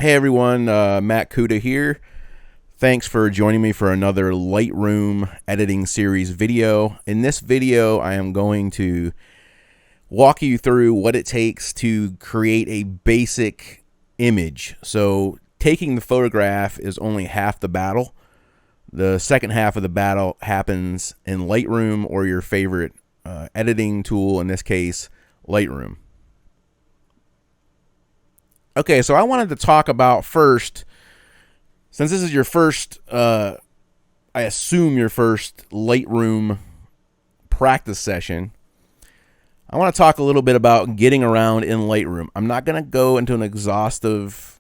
Hey everyone, Matt Kuda here. Thanks for joining me for another Lightroom editing series video. In this video, I am going to walk you through what it takes to create a basic image. So taking the photograph is only half the battle. The second half of the battle happens in Lightroom or your favorite editing tool, in this case, Lightroom. Okay, so I wanted to talk about first, since this is your first, I assume your first Lightroom practice session, I want to talk a little bit about getting around in Lightroom. I'm not going to go into an exhaustive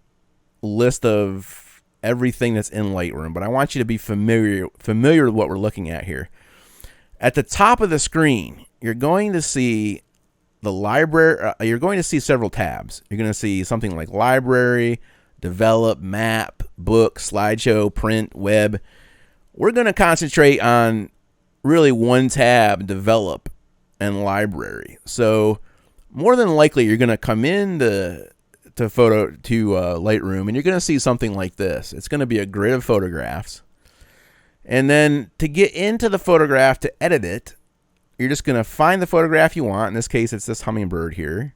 list of everything that's in Lightroom, but I want you to be familiar with what we're looking at here. At the top of the screen, you're going to see the library. You're going to see several tabs. You're going to see something like library, develop, map, book, slideshow, print, web. We're going to concentrate on really one tab, develop and library. So more than likely you're going to come in to Lightroom and you're going to see something like this. It's going to be a grid of photographs. And then to get into the photograph to edit it, you're just going to find the photograph you want. In this case, it's this hummingbird here.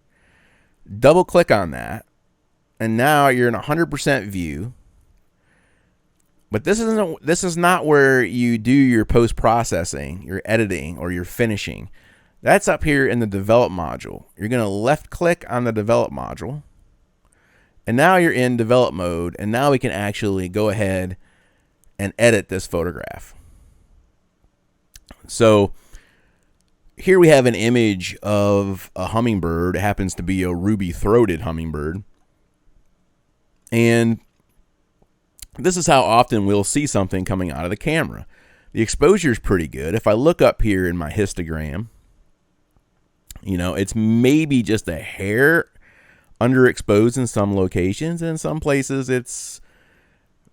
Double click on that. And now you're in 100% view. But this is not where you do your post-processing, your editing, or your finishing. That's up here in the develop module. You're going to left click on the develop module. And now you're in develop mode. And now we can actually go ahead and edit this photograph. So here we have an image of a hummingbird. It happens to be a ruby-throated hummingbird. And this is how often we'll see something coming out of the camera. The exposure is pretty good. If I look up here in my histogram, you know, it's maybe just a hair underexposed in some locations, and in some places it's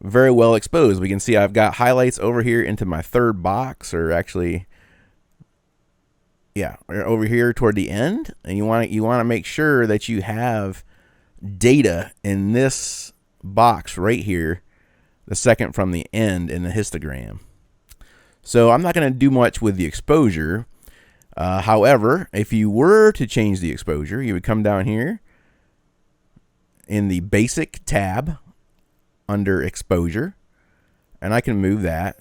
very well exposed. We can see I've got highlights over here into my third box, or actually, yeah, over here toward the end. And you want to make sure that you have data in this box right here, the second from the end in the histogram. So I'm not going to do much with the exposure. However, if you were to change the exposure, you would come down here in the basic tab under exposure, and I can move that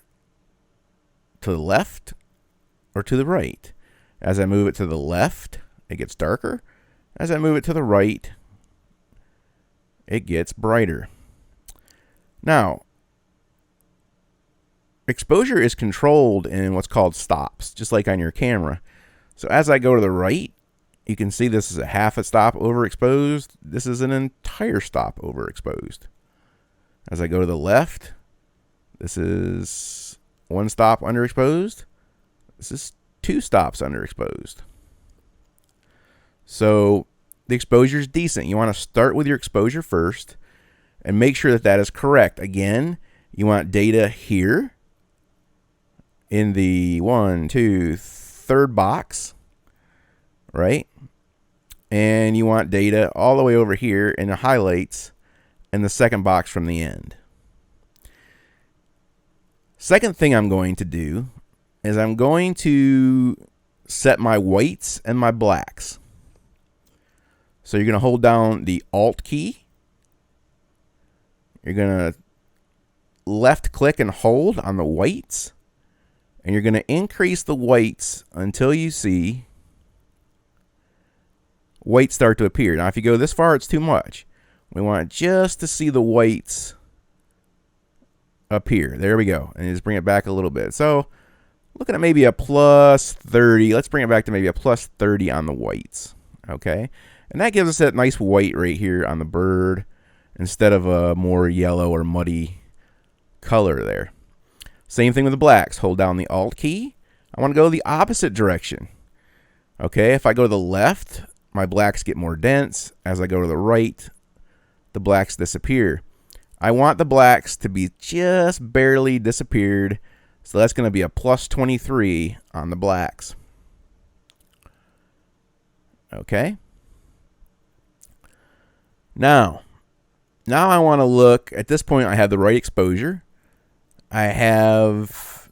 to the left or to the right. As I move it to the left, it gets darker. As I move it to the right, it gets brighter. Now, exposure is controlled in what's called stops, just like on your camera. So as I go to the right, you can see this is a half a stop overexposed. This is an entire stop overexposed. As I go to the left, this is one stop underexposed. This is two stops underexposed. So the exposure is decent. You want to start with your exposure first and make sure that that is correct. Again, you want data here in the third box, right? And you want data all the way over here in the highlights in the second box from the end. Second thing I'm going to do is I'm going to set my whites and my blacks. So you're going to hold down the Alt key. You're going to left click and hold on the whites. And you're going to increase the whites until you see whites start to appear. Now, if you go this far, it's too much. We want just to see the whites appear. There we go. And just bring it back a little bit. So looking at maybe a plus 30. Let's bring it back to maybe a plus 30 on the whites. Okay. And that gives us that nice white right here on the bird instead of a more yellow or muddy color there. Same thing with the blacks. Hold down the Alt key. I want to go the opposite direction. Okay. If I go to the left, my blacks get more dense. As I go to the right, the blacks disappear. I want the blacks to be just barely disappeared. So that's going to be a plus 23 on the blacks. Okay. Now, Now I want to look, at this point I have the right exposure. I have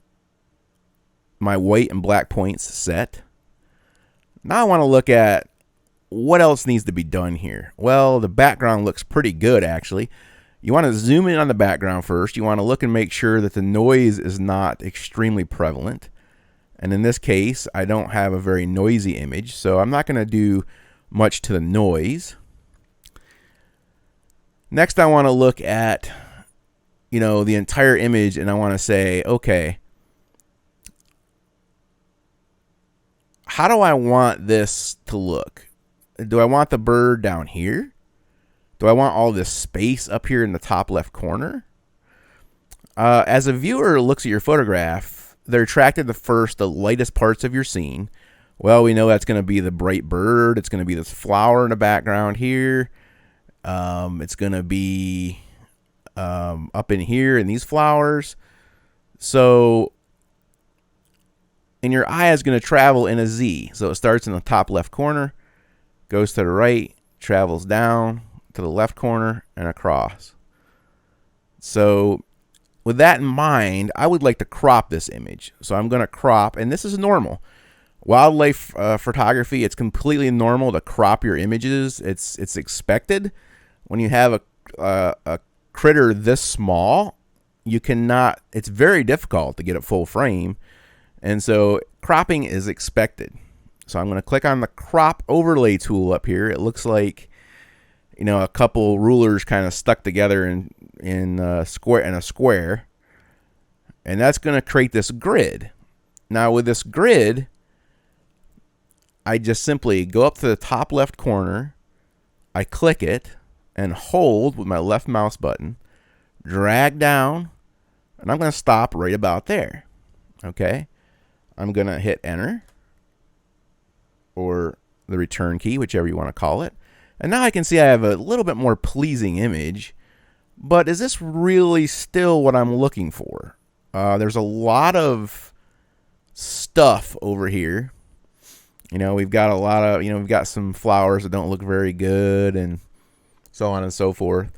my white and black points set. Now I want to look at what else needs to be done here. Well, the background looks pretty good actually. You want to zoom in on the background first. You want to look and make sure that the noise is not extremely prevalent. And in this case, I don't have a very noisy image, so I'm not going to do much to the noise. Next, I want to look at, the entire image, and I want to say, okay, how do I want this to look? Do I want the bird down here? Do I want all this space up here in the top left corner? As a viewer looks at your photograph, they're attracted to first the lightest parts of your scene. Well, we know that's going to be the bright bird. It's going to be this flower in the background here. It's going to be up in here in these flowers. So, and your eye is going to travel in a Z. So it starts in the top left corner, goes to the right, travels down to the left corner, and across. So with that in mind, I would like to crop this image. So I'm going to crop, and this is normal. Wildlife photography, it's completely normal to crop your images. It's expected. When you have a critter this small, you cannot, it's very difficult to get it full frame. And so cropping is expected. So I'm going to click on the crop overlay tool up here. It looks like, a couple rulers kind of stuck together in a square. And that's going to create this grid. Now with this grid, I just simply go up to the top left corner, I click it, and hold with my left mouse button, drag down, and I'm going to stop right about there. Okay? I'm going to hit enter, or the return key, whichever you want to call it. And now I can see I have a little bit more pleasing image, but is this really still what I'm looking for? There's a lot of stuff over here. We've got a lot of, we've got some flowers that don't look very good and so on and so forth.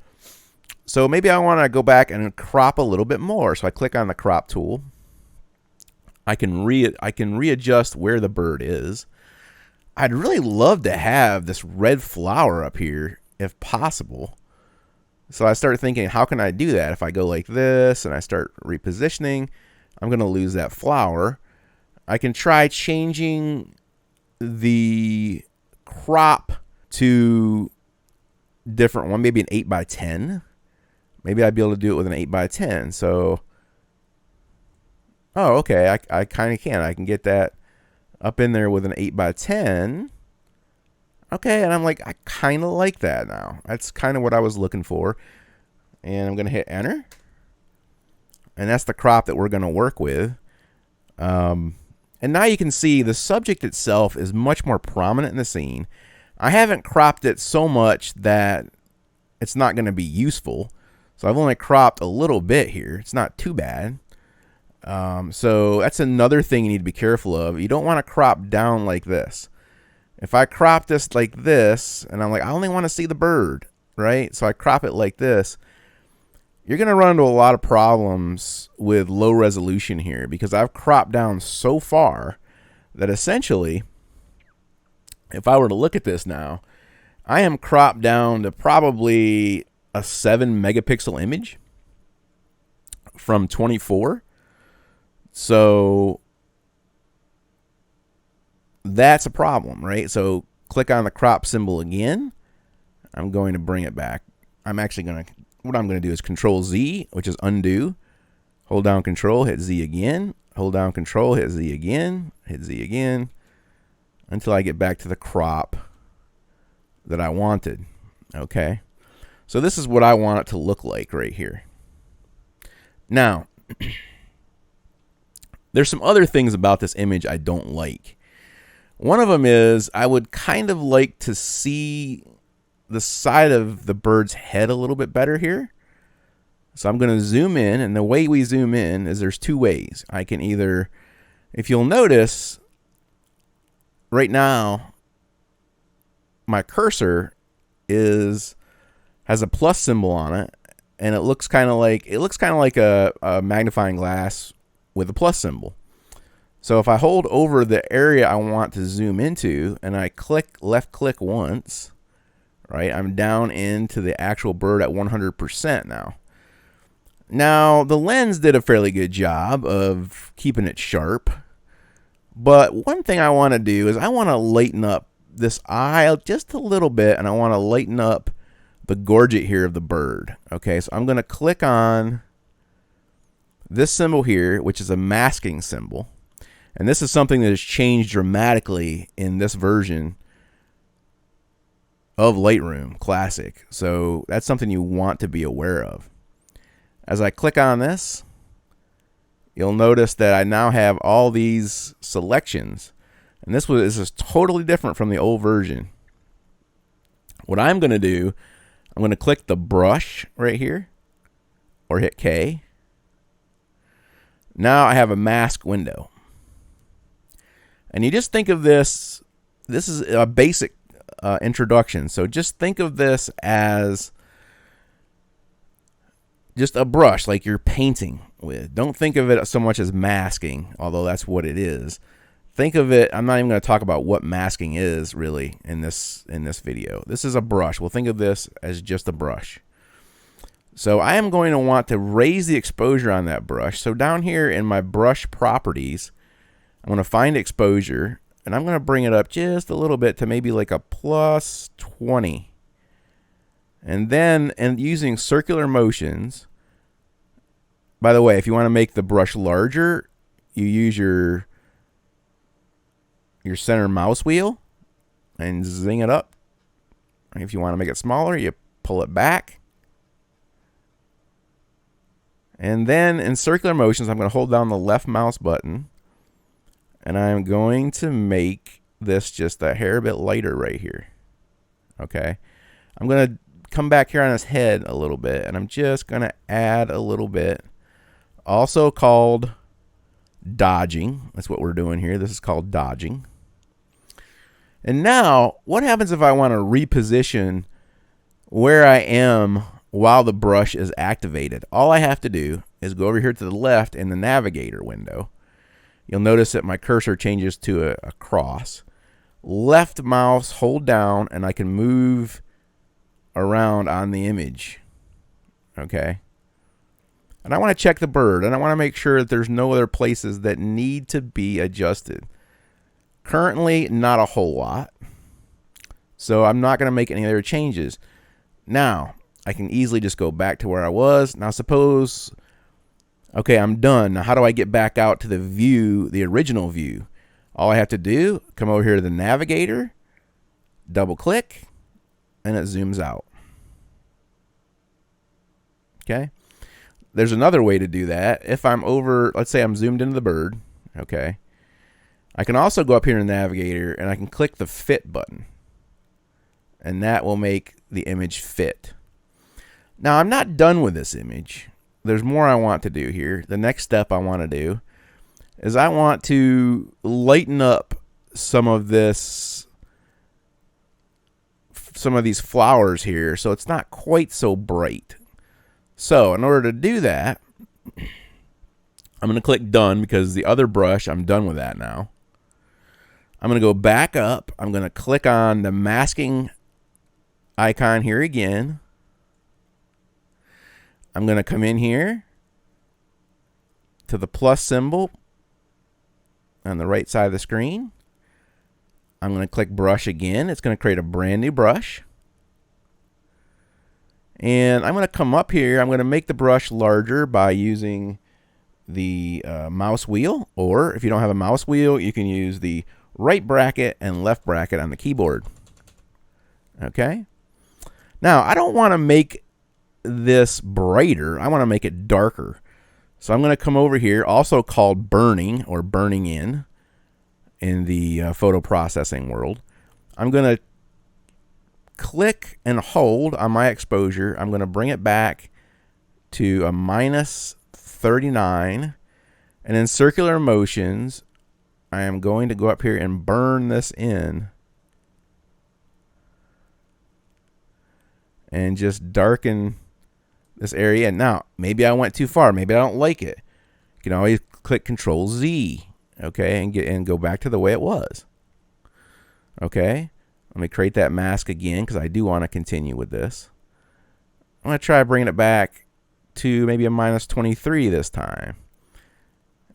So maybe I want to go back and crop a little bit more. So I click on the crop tool. I can readjust where the bird is. I'd really love to have this red flower up here if possible. So I started thinking, how can I do that? If I go like this and I start repositioning, I'm going to lose that flower. I can try changing the crop to different one, maybe an 8x10. Maybe I'd be able to do it with an 8x10. So, oh, okay, I kind of can. I can get that up in there with an 8x10. Okay, and I'm like, I kind of like that now. That's kind of what I was looking for. And I'm going to hit enter. And that's the crop that we're going to work with. And now you can see the subject itself is much more prominent in the scene. I haven't cropped it so much that it's not going to be useful. So I've only cropped a little bit here. It's not too bad. So that's another thing you need to be careful of. You don't want to crop down like this. If I crop this like this, and I'm like, I only want to see the bird, right? So I crop it like this. You're going to run into a lot of problems with low resolution here because I've cropped down so far that essentially, if I were to look at this now, I am cropped down to probably a 7 megapixel image from 24. So that's a problem, right? So click on the crop symbol again. I'm going to bring it back. What I'm going to do is Control Z, which is undo. Hold down Control, hit Z again. Hold down Control, hit Z again. Hit Z again. Until I get back to the crop that I wanted. Okay. So this is what I want it to look like right here. Now, there's some other things about this image I don't like. One of them is I would kind of like to see the side of the bird's head a little bit better here. So I'm going to zoom in, and the way we zoom in is there's two ways. I can either, if you'll notice, right now, my cursor is has a plus symbol on it, and it looks kind of like a magnifying glass with a plus symbol. So if I hold over the area I want to zoom into and I left click once, right, I'm down into the actual bird at 100% now. Now, the lens did a fairly good job of keeping it sharp, but one thing I want to do is I want to lighten up this eye just a little bit, and I want to lighten up the gorget here of the bird. Okay, so I'm going to click on this symbol here, which is a masking symbol. And this is something that has changed dramatically in this version of Lightroom Classic. So that's something you want to be aware of. As I click on this, you'll notice that I now have all these selections. And this is totally different from the old version. What I'm going to do, I'm going to click the brush right here, or hit K. Now I have a mask window. And you just think of this is a basic introduction. So just think of this as just a brush like you're painting with. Don't think of it so much as masking, although that's what it is. Think of it, I'm not even going to talk about what masking is really in this video. This is a brush. We'll think of this as just a brush. So I am going to want to raise the exposure on that brush. So down here in my brush properties, I'm going to find exposure, and I'm going to bring it up just a little bit to maybe like a plus 20. And then, using circular motions, by the way, if you want to make the brush larger, you use your center mouse wheel and zing it up. If you want to make it smaller, you pull it back. And then in circular motions, I'm going to hold down the left mouse button, and I'm going to make this just a hair bit lighter right here. Okay. I'm going to come back here on his head a little bit, and I'm just going to add a little bit. Also called dodging. That's what we're doing here. This is called dodging. And now, what happens if I want to reposition where I am while the brush is activated? All I have to do is go over here to the left in the navigator window. You'll notice that my cursor changes to a cross. Left mouse, hold down, and I can move around on the image. Okay. And I want to check the bird, and I want to make sure that there's no other places that need to be adjusted. Currently, not a whole lot. So I'm not going to make any other changes. Now, I can easily just go back to where I was. Now suppose, okay, I'm done. Now how do I get back out to the view, the original view? All I have to do, come over here to the navigator, double click, and it zooms out. Okay. There's another way to do that. If I'm over, let's say I'm zoomed into the bird, okay. I can also go up here in the navigator and I can click the fit button, and that will make the image fit. Now I'm not done with this image. There's more I want to do here. The next step I want to do is I want to lighten up some of these flowers here so it's not quite so bright. So in order to do that, I'm going to click done because the other brush, I'm done with that now. I'm going to go back up. I'm going to click on the masking icon here again. I'm going to come in here to the plus symbol on the right side of the screen. I'm going to click brush again. It's going to create a brand new brush. And I'm going to come up here. I'm going to make the brush larger by using the mouse wheel. Or if you don't have a mouse wheel, you can use the right bracket and left bracket on the keyboard. Okay. Now, I don't want to make this brighter. I want to make it darker. So I'm going to come over here, also called burning or burning in the photo processing world. I'm going to click and hold on my exposure. I'm going to bring it back to a minus 39. And in circular motions, I am going to go up here and burn this in. and just darken this area. Now, maybe I went too far. Maybe I don't like it. You can always click Control Z, okay, and go back to the way it was. Okay, let me create that mask again because I do want to continue with this. I'm going to try bringing it back to maybe a -23 this time.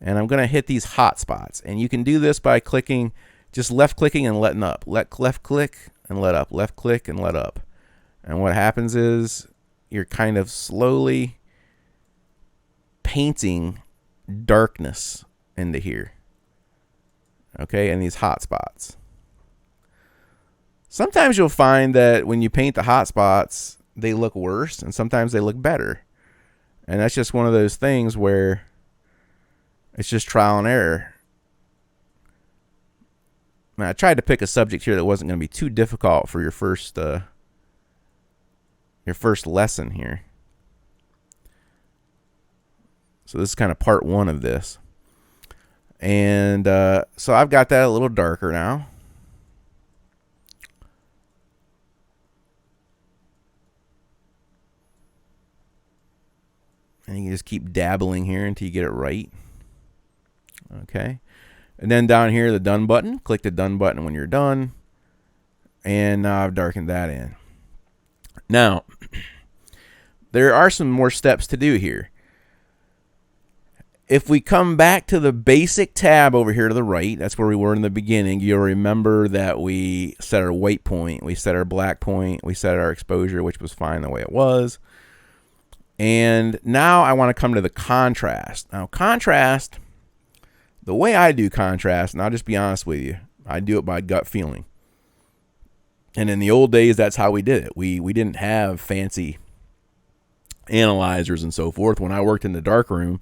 And I'm going to hit these hot spots. And you can do this by clicking, just left clicking and letting up. Left click and let up. Left click and let up. And what happens is you're kind of slowly painting darkness into here. Okay, and these hot spots. Sometimes you'll find that when you paint the hot spots, they look worse, and sometimes they look better. And that's just one of those things where it's just trial and error. Now, I tried to pick a subject here that wasn't going to be too difficult for your first lesson here. So this is kind of part one of this. And so I've got that a little darker now. And you can just keep dabbling here until you get it right. Okay. And then down here, the done button. Click the done button when you're done. And now I've darkened that in. Now, there are some more steps to do here. If we come back to the basic tab over here to the right, that's where we were in the beginning. You'll remember that we set our white point, we set our black point, we set our exposure, which was fine the way it was. And now I want to come to the contrast. Now, contrast, the way I do contrast, and I'll just be honest with you, I do it by gut feeling. And in the old days, that's how we did it. We didn't have fancy analyzers and so forth. When I worked in the darkroom,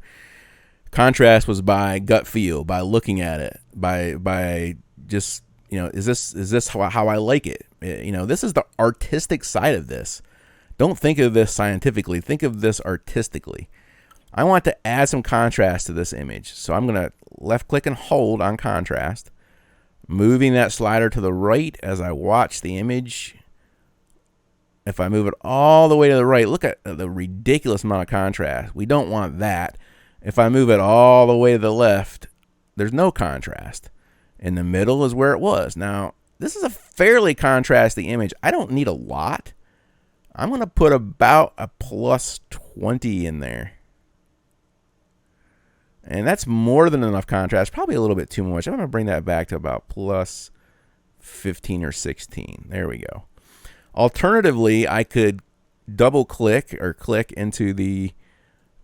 contrast was by gut feel, by looking at it, by just, you know, is this how I like it? You know, this is the artistic side of this. Don't think of this scientifically. Think of this artistically. I want to add some contrast to this image. So I'm going to left click and hold on contrast, moving that slider to the right as I watch the image. If I move it all the way to the right, look at the ridiculous amount of contrast. We don't want that. If I move it all the way to the left, there's no contrast. In the middle is where it was. Now, this is a fairly contrasty image. I don't need a lot. I'm going to put about a +20 in there. And that's more than enough contrast. Probably a little bit too much. I'm going to bring that back to about +15 or 16. There we go. Alternatively, I could double click or click into the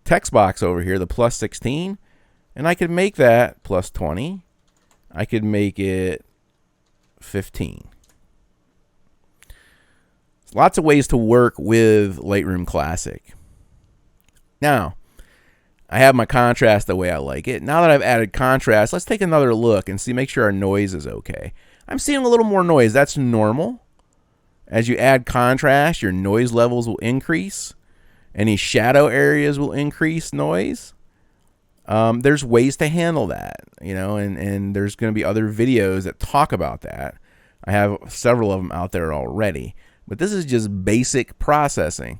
text box over here, the +16, and I could make that +20. I could make it 15. Lots of ways to work with Lightroom Classic. Now, I have my contrast the way I like it. Now that I've added contrast, let's take another look and make sure our noise is okay. I'm seeing a little more noise. That's normal. As you add contrast, your noise levels will increase. Any shadow areas will increase noise. There's ways to handle that, you know, and there's going to be other videos that talk about that. I have several of them out there already. But this is just basic processing.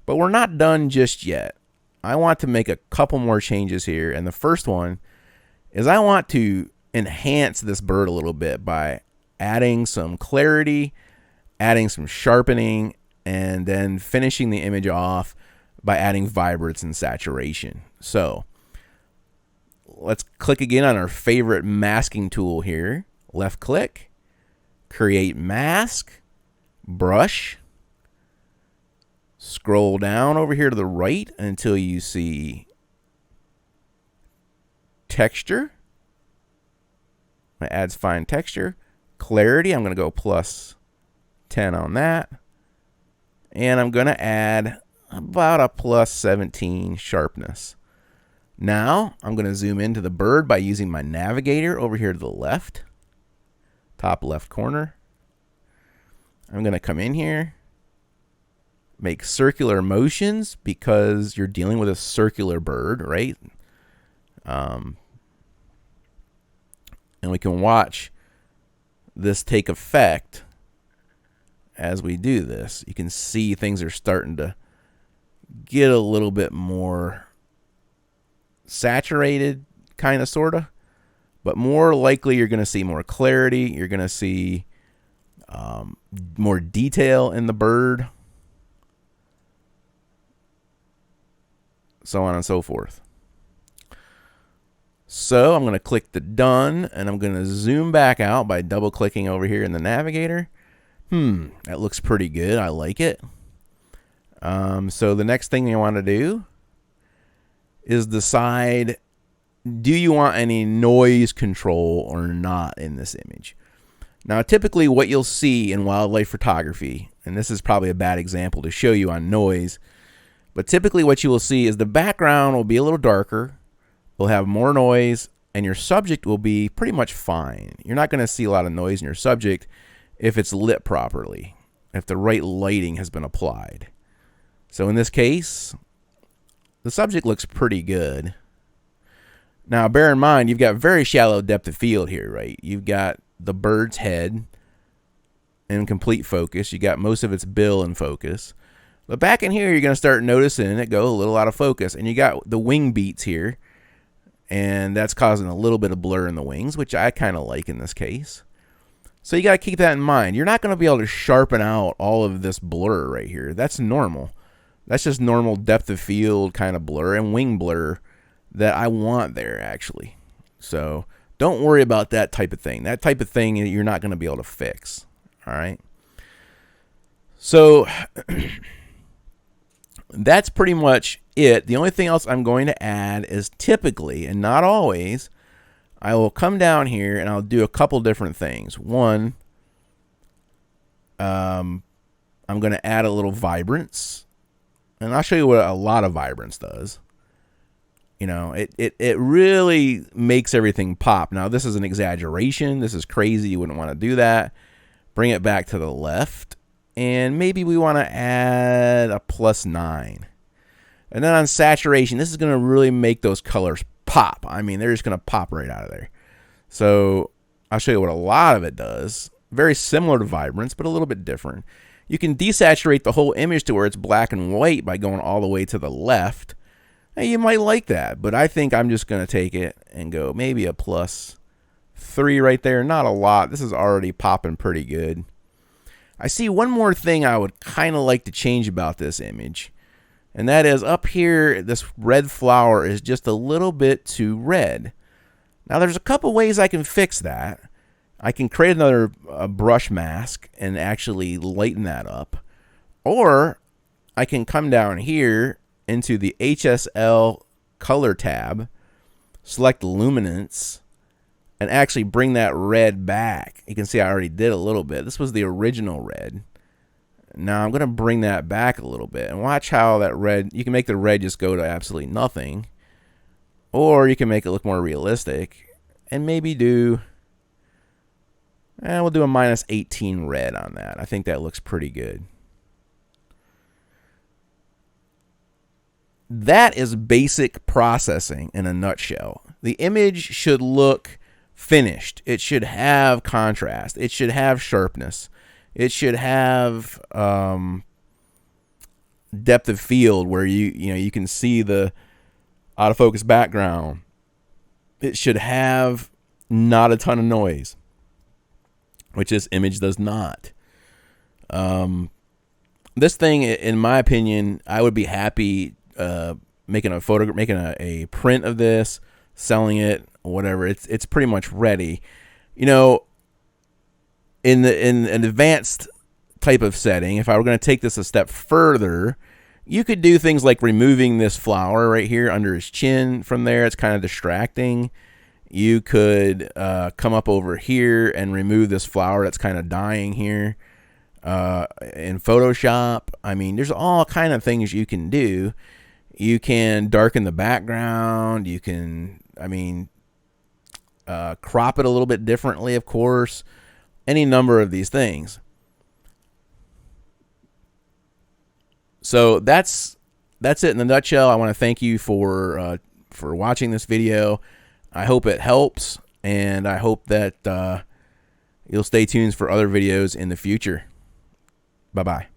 But we're not done just yet. I want to make a couple more changes here. And the first one is I want to enhance this bird a little bit by adding some clarity, adding some sharpening, and then finishing the image off by adding vibrance and saturation. So let's click again on our favorite masking tool here. Left click, create mask. Brush, scroll down over here to the right until you see texture. It adds fine texture. Clarity, I'm going to go +10 on that. And I'm going to add about a +17 sharpness. Now, I'm going to zoom into the bird by using my navigator over here to the left, top left corner. I'm going to come in here, make circular motions because you're dealing with a circular bird, right? And we can watch this take effect as we do this. You can see things are starting to get a little bit more saturated, kind of, sort of. But more likely, you're going to see more clarity. You're going to see more detail in the bird. So on and so forth. So I'm going to click the done, and I'm going to zoom back out by double clicking over here in the navigator. That looks pretty good. I like it. So the next thing you want to do is decide, do you want any noise control or not in this image? Now, typically what you'll see in wildlife photography, and this is probably a bad example to show you on noise, but typically what you will see is the background will be a little darker, will have more noise, and your subject will be pretty much fine. You're not going to see a lot of noise in your subject if it's lit properly, if the right lighting has been applied. So in this case, the subject looks pretty good. Now, bear in mind, you've got very shallow depth of field here, right? You've got the bird's head in complete focus. You got most of its bill in focus. But back in here, you're going to start noticing it go a little out of focus. And you got the wing beats here. And that's causing a little bit of blur in the wings, which I kind of like in this case. So you got to keep that in mind. You're not going to be able to sharpen out all of this blur right here. That's normal. That's just normal depth of field kind of blur and wing blur that I want there, actually. So don't worry about that type of thing. That type of thing you're not going to be able to fix. All right. So that's pretty much it. The only thing else I'm going to add is typically, and not always, I will come down here and I'll do a couple different things. One, I'm going to add a little vibrance, and I'll show you what a lot of vibrance does. You know, it really makes everything pop. Now, this is an exaggeration. This is crazy. You wouldn't want to do that. Bring it back to the left. And maybe we want to add a +9. And then on saturation, this is going to really make those colors pop. I mean, they're just going to pop right out of there. So I'll show you what a lot of it does. Very similar to vibrance, but a little bit different. You can desaturate the whole image to where it's black and white by going all the way to the left. Now, you might like that, but I think I'm just going to take it and go maybe a +3 right there. Not a lot. This is already popping pretty good. I see one more thing I would kind of like to change about this image, and that is up here, this red flower is just a little bit too red. Now, there's a couple ways I can fix that. I can create another brush mask and actually lighten that up, or I can come down here into the HSL color tab, select luminance, and actually bring that red back. You can see I already did a little bit. This was the original red. Now I'm going to bring that back a little bit and watch how that red, you can make the red just go to absolutely nothing, or you can make it look more realistic and maybe do, we'll do a -18 red on that. I think that looks pretty good. That is basic processing in a nutshell. The image should look finished. It should have contrast. It should have sharpness. It should have depth of field where you can see the out of focus background. It should have not a ton of noise, which this image does not. This thing, in my opinion, I would be happy making a print of this, selling it, whatever. It's pretty much ready. You know, in an advanced type of setting, if I were going to take this a step further, you could do things like removing this flower right here under his chin from there. It's kind of distracting. You could come up over here and remove this flower that's kind of dying here in Photoshop. I mean, there's all kind of things you can do. You can darken the background. You can, crop it a little bit differently, of course. Any number of these things. So that's it in a nutshell. I want to thank you for watching this video. I hope it helps, and I hope that you'll stay tuned for other videos in the future. Bye-bye.